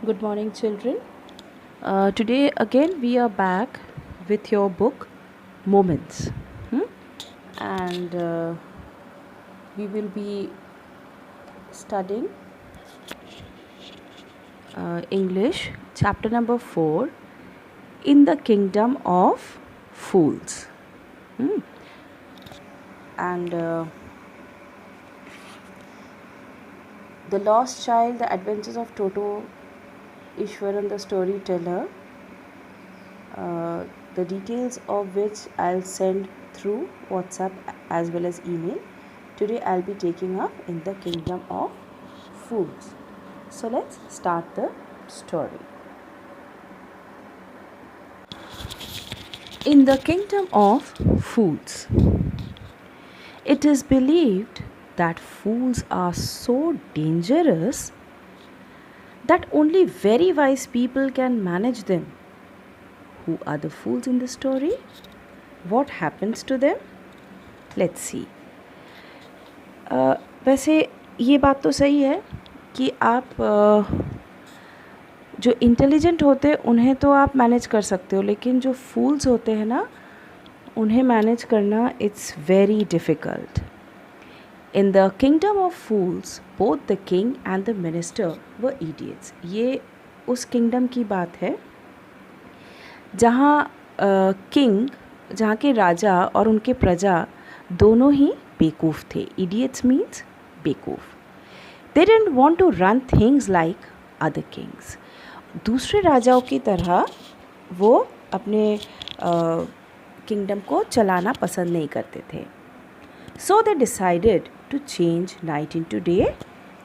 Good morning, children. Today, again, we are back with your book, Moments. Hmm? And we will be studying English, chapter number 4, In the Kingdom of Fools. Hmm? And The Lost Child, The Adventures of Toto Ishwaran, the storyteller, the details of which I'll send through WhatsApp as well as email. Today I'll be taking up In the Kingdom of Fools. So let's start the story. In the Kingdom of Fools, it is believed that fools are so dangerous that only very wise people can manage them. Who are the fools in the story? What happens to them? Let's see. वैसे ये बात तो सही है कि आप जो intelligent होते हैं उन्हें तो आप मैनेज कर सकते हो, लेकिन जो फूल्स होते हैं ना, उन्हें मैनेज करना it's very difficult. In the kingdom of fools both the king and the minister व इडियट्स. ये उस किंगडम की बात है जहाँ जहाँ के राजा और उनके प्रजा दोनों ही बेवकूफ़ थे. इडियट्स मीन्स बेवकूफ़. They didn't want to run things like other kings. दूसरे राजाओं की तरह वो अपने किंगडम को चलाना पसंद नहीं करते थे. So they decided to change night into day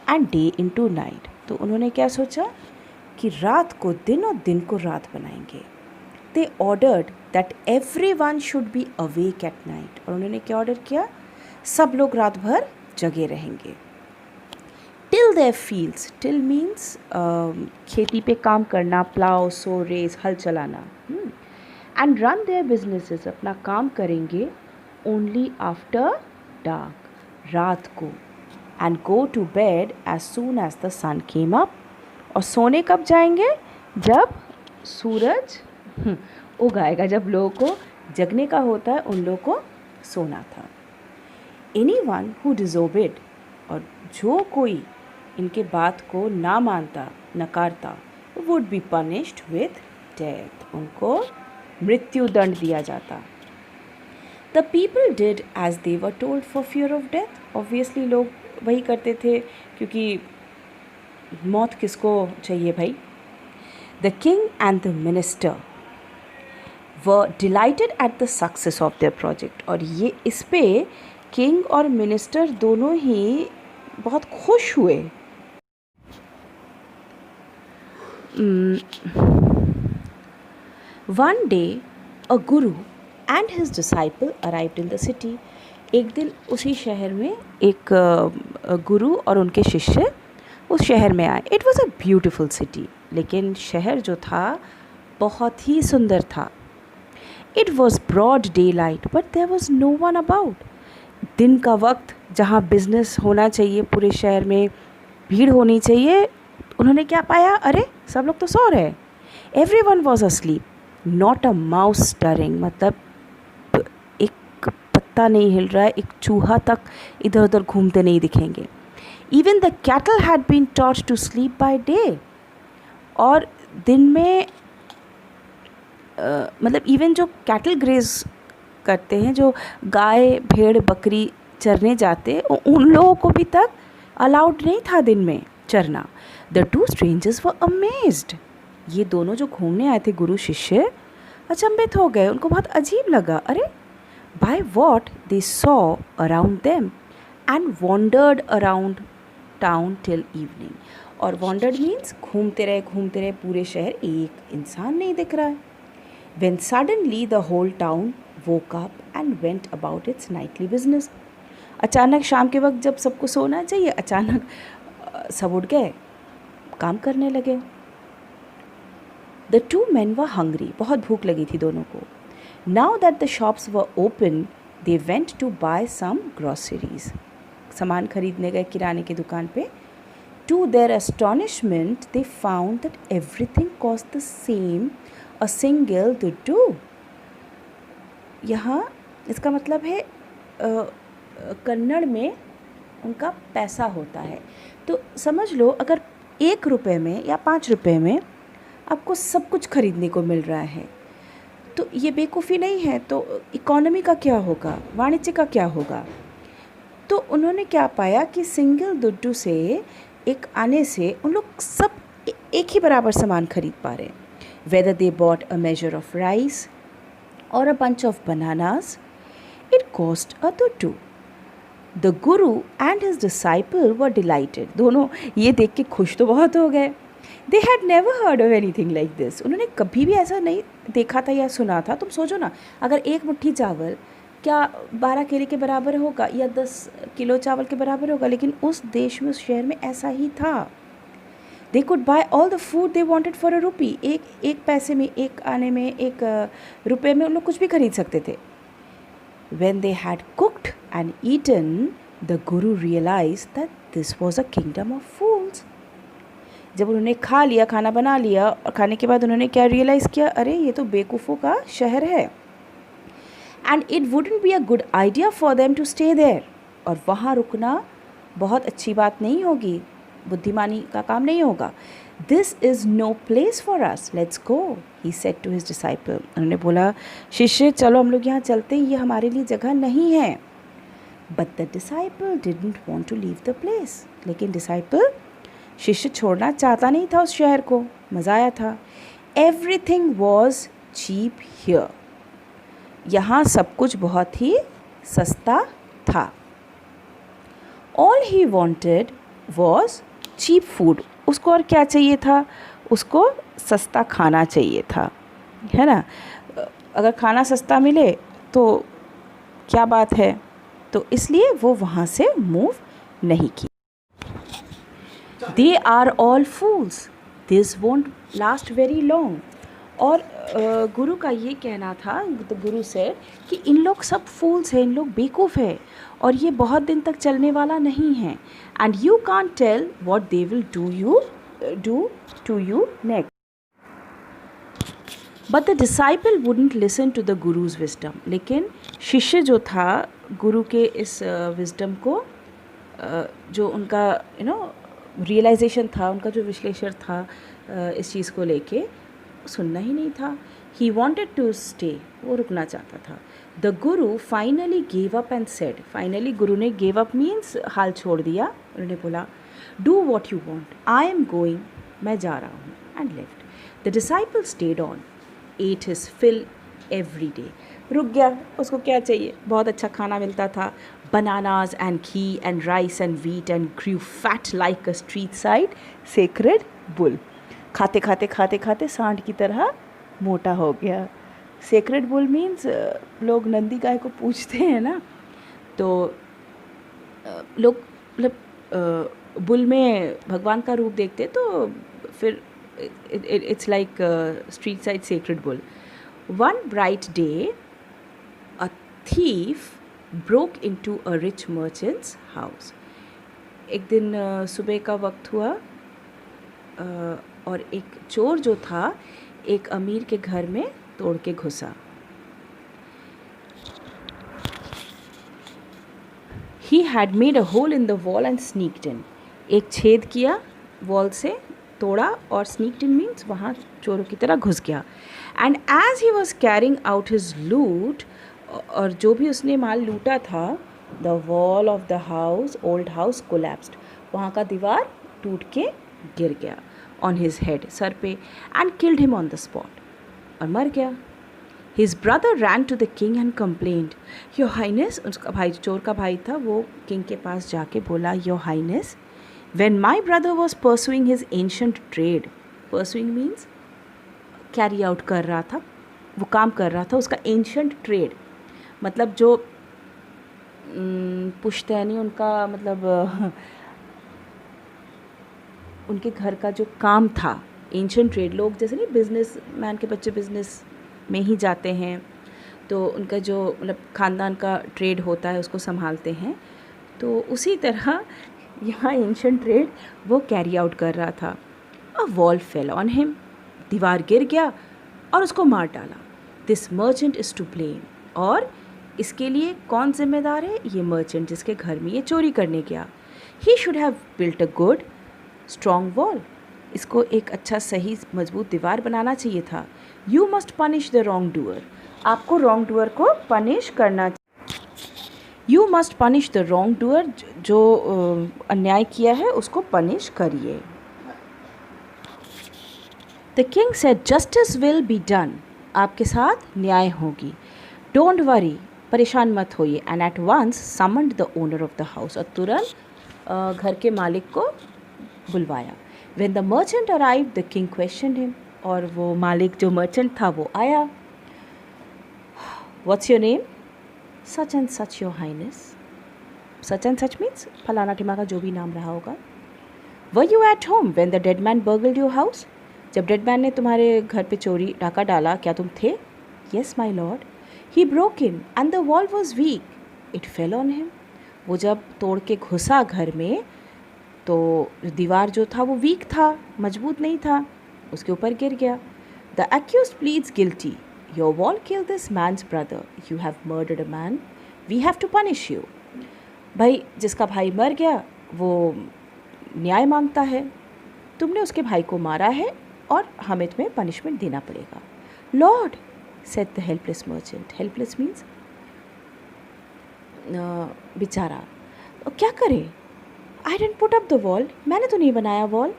and day into night. तो उन्होंने क्या सोचा कि रात को दिन और दिन को रात बनाएंगे. They ordered that everyone should be awake at night. और उन्होंने क्या ऑर्डर किया? सब लोग रात भर जगे रहेंगे. Till their fields. Till means खेती पे काम करना, प्लाव, सो, रेस, हल चलाना. And run their businesses. अपना काम करेंगे ओनली आफ्टर डार्क, रात को. And go to bed as soon as the sun came up. और सोने कब जाएंगे? जब सूरज उग आएगा. जब लोगों को जगने का होता है, उन लोगों को सोना था. Anyone who disobeyed. और जो कोई इनके बात को ना मानता, नकारता, would be punished with death. उनको मृत्यु दंड दिया जाता. The people did as they were told for fear of death. Obviously लोग वही करते थे, क्योंकि मौत किसको चाहिए भाई. The king and the minister were delighted at the success of their project. और ये इस पे किंग और मिनिस्टर दोनों ही बहुत खुश हुए. One day a Guru and his disciple arrived in the city. एक दिन उसी शहर में एक गुरु और उनके शिष्य उस शहर में आए. It was a beautiful city. लेकिन शहर जो था बहुत ही सुंदर था. It was broad daylight but there was no one about. दिन का वक्त जहाँ बिजनेस होना चाहिए, पूरे शहर में भीड़ होनी चाहिए, उन्होंने क्या पाया? अरे सब लोग तो सो रहे. Every one was asleep. Not a mouse stirring. मतलब एक पत्ता नहीं हिल रहा है, एक चूहा तक इधर उधर घूमते नहीं दिखेंगे. Even the cattle had been taught to sleep by day. और दिन में मतलब इवन जो कैटल ग्रेज करते हैं, जो गाय, भेड़, बकरी चरने जाते, उन लोगों को भी तक अलाउड नहीं था दिन में चरना. The two strangers were amazed. ये दोनों जो घूमने आए थे गुरु शिष्य अचंभित हो गए. उनको बहुत अजीब लगा. अरे by what they saw around them and wandered around town till evening. और वॉन्डर्ड मीन्स घूमते रहे पूरे शहर, एक इंसान नहीं दिख रहा है. When suddenly the whole town woke up and went about its nightly business. अचानक शाम के वक्त जब सबको सोना चाहिए, अचानक सब उठ गए, काम करने लगे. The two men were hungry. बहुत भूख लगी थी दोनों को. Now that the shops were open, they went to buy some groceries. सामान खरीदने गए किराने की दुकान पे. To their astonishment, they found that everything cost the same, a single dudu. यहाँ इसका मतलब है कन्नड़ में उनका पैसा होता है। तो समझ लो अगर 1 रुपये में या 5 रुपये में आपको सब कुछ खरीदने को मिल रहा है तो ये बेवकूफ़ी नहीं है। तो इकोनॉमी का क्या होगा, वाणिज्य का क्या होगा। तो उन्होंने क्या पाया कि सिंगल दुड्डू से एक आने से उन लोग सब एक ही बराबर सामान खरीद पा रहे हैं। Whether they bought a measure of rice और a bunch of bananas, it cost a duddu. The guru and his disciple were delighted. दोनों ये देख के खुश तो बहुत हो गए। They had never heard of anything like this. उन्होंने कभी भी ऐसा नहीं देखा था या सुना था। तुम सोचो ना, अगर 1 मुट्ठी चावल क्या 12 केले के बराबर होगा या 10 किलो चावल के बराबर होगा, लेकिन उस देश में, उस शहर में ऐसा ही था। They could buy all the food they wanted for a rupee. एक पैसे में, एक आने में, 1 रुपये में उन लोग कुछ भी खरीद सकते थे। When they had cooked and eaten, the Guru realized that this was a kingdom of fools. जब उन्होंने खा लिया, खाना बना लिया, और खाने के बाद उन्होंने क्या रियलाइज़ किया, अरे ये तो बेवकूफ़ों का शहर है। And it wouldn't be a good idea for them to stay there. और वहाँ रुकना बहुत अच्छी बात नहीं होगी, बुद्धिमानी का काम नहीं होगा। This is no place for us. Let's go, he said to his disciple. उन्होंने बोला, शिष्य चलो हम लोग यहाँ चलते हैं, ये हमारे लिए जगह नहीं है। But the disciple didn't want to leave the place. लेकिन disciple शिष्य छोड़ना चाहता नहीं था उस शहर को। मज़ा आया था। Everything was cheap here. यहाँ सब कुछ बहुत ही सस्ता था। All he wanted was cheap food. उसको और क्या चाहिए था, उसको सस्ता खाना चाहिए था, है ना। अगर खाना सस्ता मिले तो क्या बात है। तो इसलिए वो वहाँ से मूव नहीं की। They are all fools. This won't last very long. और गुरु का ये कहना था, तो गुरु से कि इन लोग सब फूल्स हैं, इन लोग बेवकूफ़ है और ये बहुत दिन तक चलने वाला नहीं है। And you can't tell what they will do to you next. But the disciple wouldn't listen to the guru's wisdom. लेकिन शिष्य जो था गुरु के इस विजडम को, जो उनका रियलाइजेशन था, उनका जो विश्लेषण था इस चीज़ को लेके, सुनना ही नहीं था। ही वॉन्टेड टू स्टे, वो रुकना चाहता था। The Guru finally gave up and said. Finally गुरु ने गेव अप मीन्स हाल छोड़ दिया। उन्होंने बोला, do what you want, I am going, मैं जा रहा हूँ। And left. The disciple stayed on, ate his fill every day. रुक गया, उसको क्या चाहिए, बहुत अच्छा खाना मिलता था। Bananas and ghee and rice and wheat and Guru fat like a street side sacred bull. खाते खाते खाते खाते सांड की तरह मोटा हो गया। सेक्रेड बुल मीन्स लोग नंदी गाय को पूछते हैं ना, तो लोग मतलब बुल में भगवान का रूप देखते, तो फिर it's like street side sacred bull. One bright day a thief broke into a rich merchants house. एक दिन सुबह का वक्त हुआ और एक चोर जो था एक अमीर के घर में तोड़ के घुसा। He had made a hole in the wall and sneaked in. एक छेद किया वॉल से, तोड़ा, और sneaked in means वहाँ चोरों की तरह घुस गया। And as he was carrying out his loot, और जो भी उसने माल लूटा था, the wall of the house, old house collapsed. वहाँ का दीवार टूट के गिर गया on his head, सर पे, and killed him on the spot, और मर गया। His brother ran to the king and complained. Your Highness, उसका भाई, चोर का भाई था, वो किंग के पास जाके बोला, Your Highness, when my brother was pursuing his ancient trade, pursuing means carry out कर रहा था, वो काम कर रहा था, उसका ancient trade मतलब जो पुश्तैनी उनका मतलब उनके घर का जो काम था, एंशिएंट ट्रेड। लोग जैसे नहीं, बिजनेस मैन के बच्चे बिजनेस में ही जाते हैं, तो उनका जो मतलब ख़ानदान का ट्रेड होता है उसको संभालते हैं। तो उसी तरह यहाँ एंशिएंट ट्रेड वो कैरी आउट कर रहा था। A wall fell on him, दीवार गिर गया और उसको मार डाला। This merchant is to blame, और इसके लिए कौन जिम्मेदार है? ये मर्चेंट जिसके घर में ये चोरी करने गया। He should have built a good strong wall, इसको एक अच्छा सही मजबूत दीवार बनाना चाहिए था। You must punish the wrongdoer, आपको रॉन्ग डूअर को पनिश करना। You must punish the wrongdoer, जो अन्याय किया है उसको पनिश करिए। The king said justice will be done, आपके साथ न्याय होगी। डोंट वरी, परेशान मत होइए। And at once summoned the owner of the house, और तुरंत घर के मालिक को बुलवाया। When the merchant arrive the king questioned him, और वो मालिक जो मर्चेंट था वो आया। What's your name? Such and such your highness. Such and such means फलाना टिमा का जो भी नाम रहा होगा। Were you at home when the dead man burgled your house, जब डेड मैन ने तुम्हारे घर पे चोरी डाका डाला, क्या तुम थे? Yes my lord. He broke in and the wall was weak, it fail on him, वो जब तोड़ के घुसा घर में तो दीवार जो था वो वीक था, मजबूत नहीं था, उसके ऊपर गिर गया। The accused pleads guilty, your wall kill this man's brother, you have murdered a man, we have to punish you. भाई जिसका भाई मर गया वो न्याय मांगता है, तुमने उसके भाई को मारा है और हमें तुम्हें पनिशमेंट देना पड़ेगा। Lord said the helpless merchant, helpless means बेचारा, क्या करे? I didn't put up the wall, मैंने तो नहीं बनाया wall.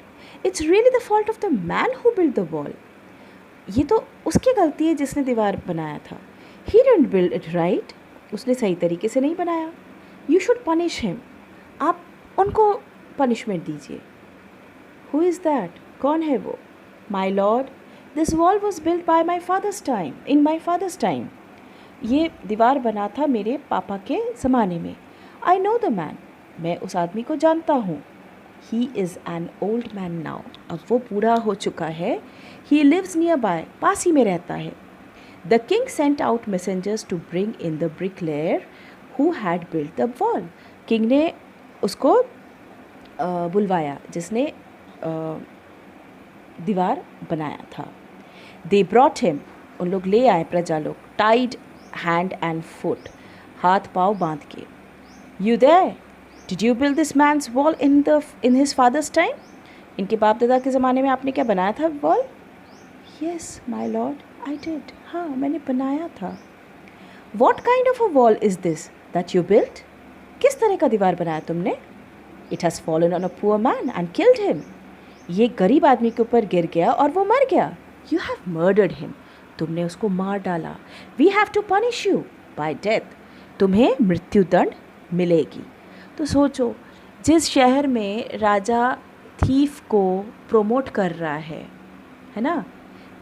It's really the fault of the man who build the wall, ये तो उसकी गलती है जिसने दीवार बनाया था। He didn't build it right, उसने सही तरीके से नहीं बनाया। यू शुड पनिश हिम, आप उनको पनिशमेंट दीजिए। हु इज़ दैट, कौन है वो? My lord, this wall was build by my father's time, in my father's time, ये दीवार बना था मेरे पापा के ज़माने में। आई नो द मैन, मैं उस आदमी को जानता हूँ। He is an old man now, अब वो बूढ़ा हो चुका है। ही लिव्स नियर बाय, पास ही में रहता है। The king sent out messengers to bring in the bricklayer who had built the wall, king ने उसको बुलवाया जिसने दीवार बनाया था। दे ब्रॉट हिम, उन लोग ले आए, प्रजा लोग, टाइड हैंड एंड फुट, हाथ पाँव बांध के। You there, did you build this man's wall in his father's time, इनके बाप दादा के ज़माने में आपने क्या बनाया था wall? Yes my lord, I did, हाँ मैंने बनाया था। What kind of a wall is this that you built, किस तरह का दीवार बनाया तुमने? It has fallen on a poor man and killed him, ये गरीब आदमी के ऊपर गिर गया और वो मर गया। यू हैव मर्डर्ड हिम, तुमने उसको मार डाला। We have to punish you by death, तुम्हें मृत्युदंड मिलेगी। तो सोचो, जिस शहर में राजा थीफ को प्रोमोट कर रहा है ना,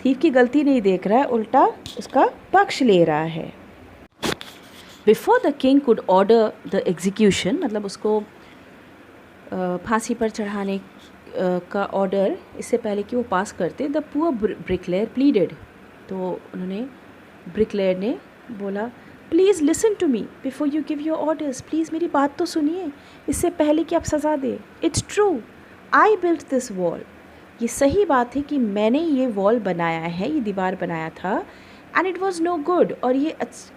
थीफ की गलती नहीं देख रहा है, उल्टा उसका पक्ष ले रहा है। Before the king could order the execution, मतलब उसको फांसी पर चढ़ाने का ऑर्डर, इससे पहले कि वो पास करते, द पुअर ब्रिकलेयर प्लीडेड, तो उन्होंने, ब्रिकलेयर ने बोला, please listen to me before you give your orders, please मेरी बात तो सुनिए इससे पहले कि आप सज़ा दें। It's true, I built this wall, ये सही बात है कि मैंने ये वॉल बनाया है, ये दीवार बनाया था। And it was no good, और ये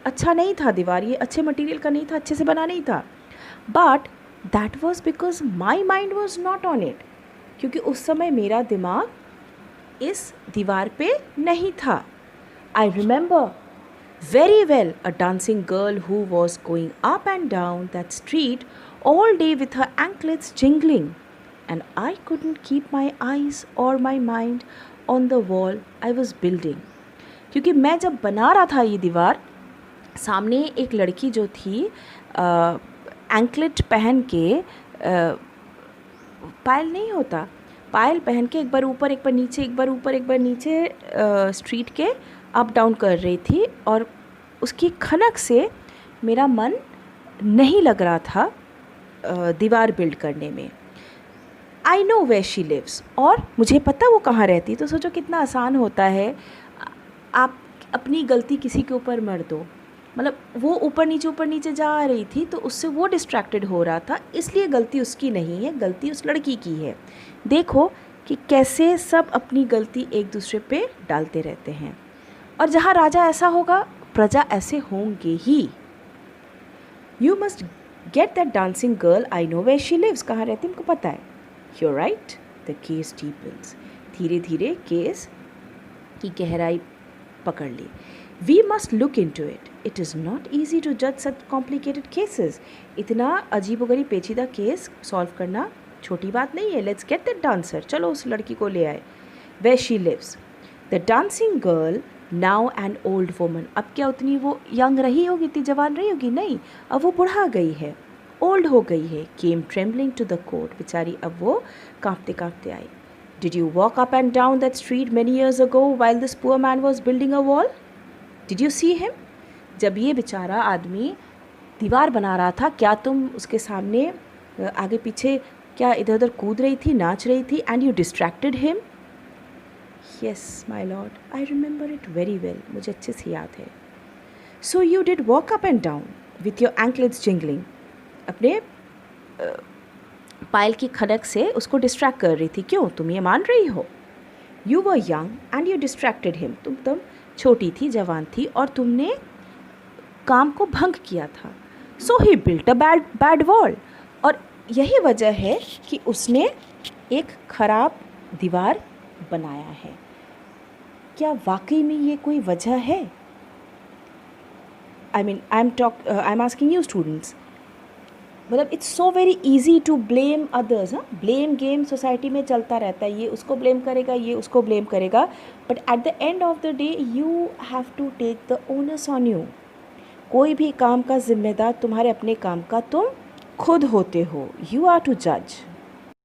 अच्छा नहीं था दीवार, ये अच्छे मटेरियल का नहीं था, अच्छे से बना नहीं था। But that was because my mind was not on it, क्योंकि उस समय मेरा दिमाग इस दीवार पे नहीं था। I remember very well a dancing girl who was going up and down that street all day with her anklets jingling, and I couldn't keep my eyes or my mind on the wall I was building. क्योंकि मैं जब बना रहा था ये दीवार, सामने एक लड़की जो थी एंकलेट पहन के, पायल नहीं होता, पायल पहन के एक बार ऊपर एक बार नीचे, एक बार ऊपर एक बार नीचे स्ट्रीट के अप डाउन कर रही थी, और उसकी खनक से मेरा मन नहीं लग रहा था दीवार बिल्ड करने में। I know where she lives, और मुझे पता वो कहाँ रहती। तो सोचो कितना आसान होता है, आप अपनी गलती किसी के ऊपर मर दो, मतलब वो ऊपर नीचे जा रही थी तो उससे वो डिस्ट्रैक्टेड हो रहा था, इसलिए गलती उसकी नहीं है, गलती उस लड़की की है। देखो कि कैसे सब अपनी गलती एक दूसरे पे डालते रहते हैं। और जहाँ राजा ऐसा होगा, प्रजा ऐसे होंगे ही। You must get that dancing girl, I know where she lives, कहाँ रहती हमको पता है। You right, the case deepens, धीरे धीरे केस की गहराई पकड़ ली। We must look into it, it is not easy to जज सच कॉम्प्लिकेटेड केसेस, इतना अजीबोगरीब पेचीदा केस सॉल्व करना छोटी बात नहीं है। लेट्स गेट दैट डांसर, चलो उस लड़की को ले आए। Where she lives, the dancing girl now an old woman, अब क्या उतनी वो यंग रही होगी, इतनी जवान रही होगी, नहीं, अब वो बुढ़ा गई है, ओल्ड हो गई है। Came trembling to the court, बेचारी अब वो कांपते कांपते आई। Did you walk up and down that street many years ago while this poor man was building a wall, did you see him, जब ये बेचारा आदमी दीवार बना रहा था, क्या तुम उसके सामने आगे पीछे क्या इधर उधर कूद रही थी, नाच रही थी, and you distracted him. Yes, my lord, I remember it very well, मुझे अच्छे से याद है। So you did walk up and down with your anklets jingling, अपने पायल की खनक से उसको डिस्ट्रैक्ट कर रही थी, क्यों, तुम ये मान रही हो। You were young and you distracted him, तुम छोटी थी, जवान थी, और तुमने काम को भंग किया था। So he built a bad wall, और यही वजह है कि उसने एक खराब दीवार बनाया है। क्या वाकई में ये कोई वजह है? I am asking you students, मतलब it's so very easy to blame others. Blame game society में चलता रहता है, ये उसको ब्लेम करेगा, ये उसको ब्लेम करेगा, but at the end of the day you have to take the onus on you. कोई भी काम का जिम्मेदार तुम्हारे अपने काम का तुम खुद होते हो। यू आर टू जज।